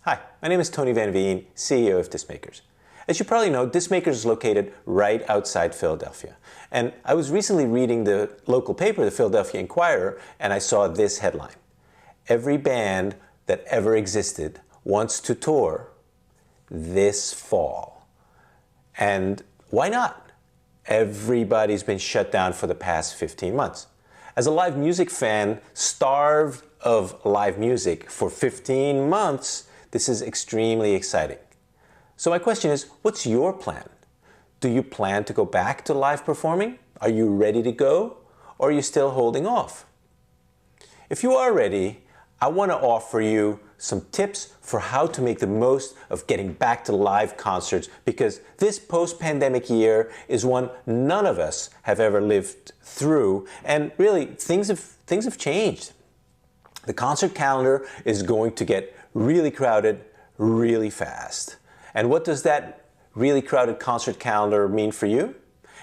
Hi, my name is Tony Van Veen, CEO of Discmakers. As you probably know, Discmakers is located right outside Philadelphia. And I was recently reading the local paper, the Philadelphia Inquirer, and I saw this headline. Every band that ever existed wants to tour this fall. And why not? Everybody's been shut down for the past 15 months. As a live music fan, starved of live music for 15 months, this is extremely exciting. So my question is, what's your plan? Do you plan to go back to live performing? Are you ready to go? Or are you still holding off? If you are ready, I want to offer you some tips for how to make the most of getting back to live concerts, because this post-pandemic year is one none of us have ever lived through, and really things have changed. The concert calendar is going to get really crowded really fast. And what does that really crowded concert calendar mean for you?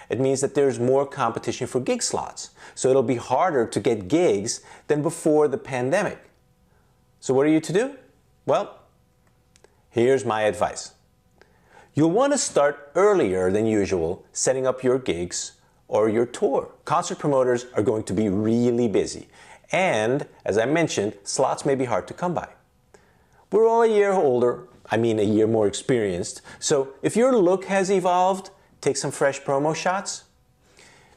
It means that there's more competition for gig slots. So it'll be harder to get gigs than before the pandemic. So what are you to do? Well, here's my advice. You'll want to start earlier than usual setting up your gigs or your tour. Concert promoters are going to be really busy. And, as I mentioned, slots may be hard to come by. We're all a year older, a year more experienced, so if your look has evolved, take some fresh promo shots.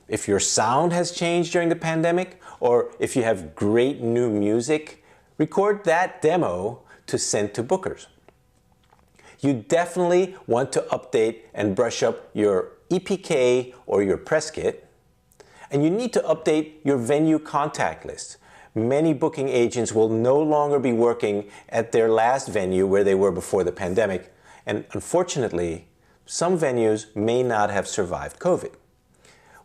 If your sound has changed during the pandemic, or if you have great new music, record that demo to send to bookers. You definitely want to update and brush up your EPK or your press kit, and you need to update your venue contact list. Many booking agents will no longer be working at their last venue where they were before the pandemic, and unfortunately, some venues may not have survived COVID.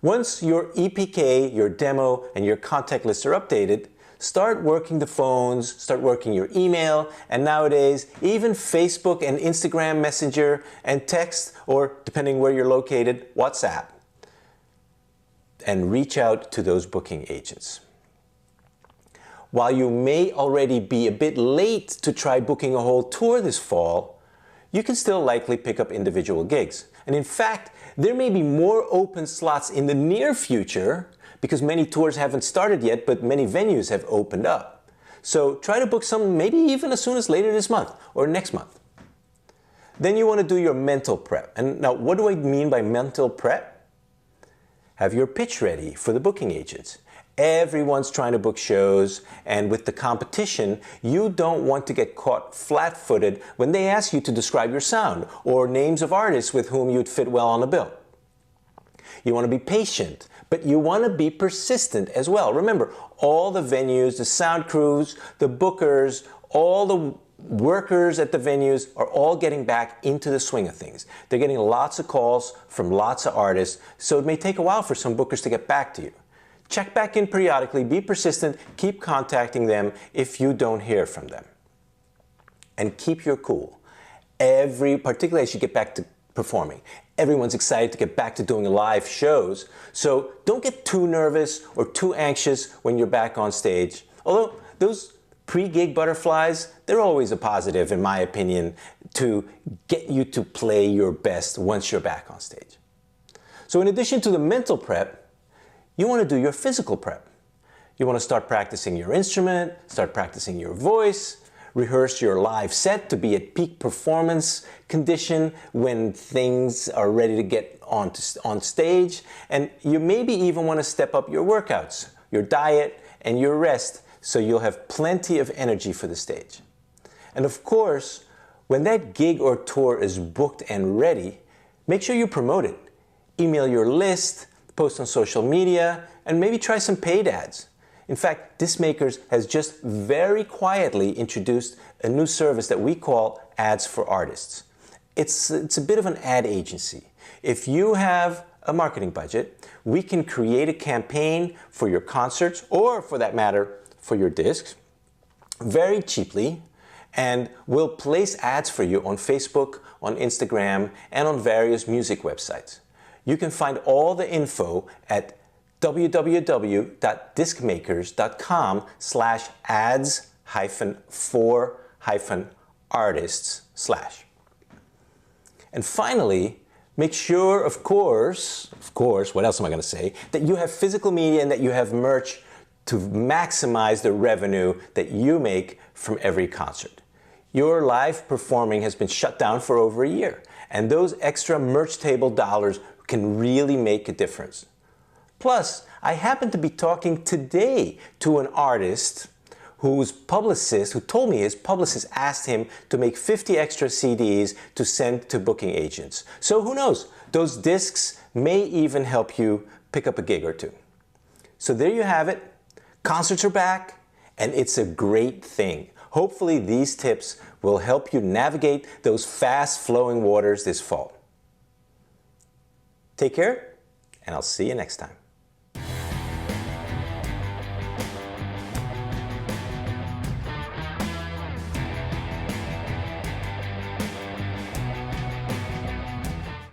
Once your EPK, your demo, and your contact lists are updated, start working the phones, start working your email, and nowadays, even Facebook and Instagram Messenger and text, or depending where you're located, WhatsApp, and reach out to those booking agents. While you may already be a bit late to try booking a whole tour this fall, you can still likely pick up individual gigs. And in fact, there may be more open slots in the near future because many tours haven't started yet, but many venues have opened up. So try to book some maybe even as soon as later this month or next month. Then you want to do your mental prep. And now, what do I mean by mental prep? Have your pitch ready for the booking agents. Everyone's trying to book shows, and with the competition, you don't want to get caught flat-footed when they ask you to describe your sound or names of artists with whom you'd fit well on a bill. You want to be patient, but you want to be persistent as well. Remember, all the venues, the sound crews, the bookers, all the workers at the venues are all getting back into the swing of things. They're getting lots of calls from lots of artists, so it may take a while for some bookers to get back to you. Check back in periodically, be persistent, keep contacting them if you don't hear from them. And keep your cool. Particularly as you get back to performing. Everyone's excited to get back to doing live shows, so don't get too nervous or too anxious when you're back on stage. Although those pre-gig butterflies, they're always a positive, in my opinion, to get you to play your best once you're back on stage. So in addition to the mental prep, you want to do your physical prep. You want to start practicing your instrument, start practicing your voice, rehearse your live set to be at peak performance condition when things are ready to get on stage. And you maybe even want to step up your workouts, your diet, and your rest so you'll have plenty of energy for the stage. And of course, when that gig or tour is booked and ready, make sure you promote it. Email your list, post on social media, and maybe try some paid ads. In fact, Discmakers has just very quietly introduced a new service that we call Ads for Artists. It's a bit of an ad agency. If you have a marketing budget, we can create a campaign for your concerts, or for that matter, for your discs, very cheaply, and we'll place ads for you on Facebook, on Instagram, and on various music websites. You can find all the info at www.discmakers.com/ads-for-artists. artists / And finally, make sure, of course, what else am I going to say, that you have physical media and that you have merch to maximize the revenue that you make from every concert. Your live performing has been shut down for over a year, and those extra merch table dollars can really make a difference. Plus, I happen to be talking today to an artist who told me his publicist asked him to make 50 extra CDs to send to booking agents. So who knows, those discs may even help you pick up a gig or two. So there you have it. Concerts are back, and it's a great thing. Hopefully these tips will help you navigate those fast-flowing waters this fall. Take care, and I'll see you next time.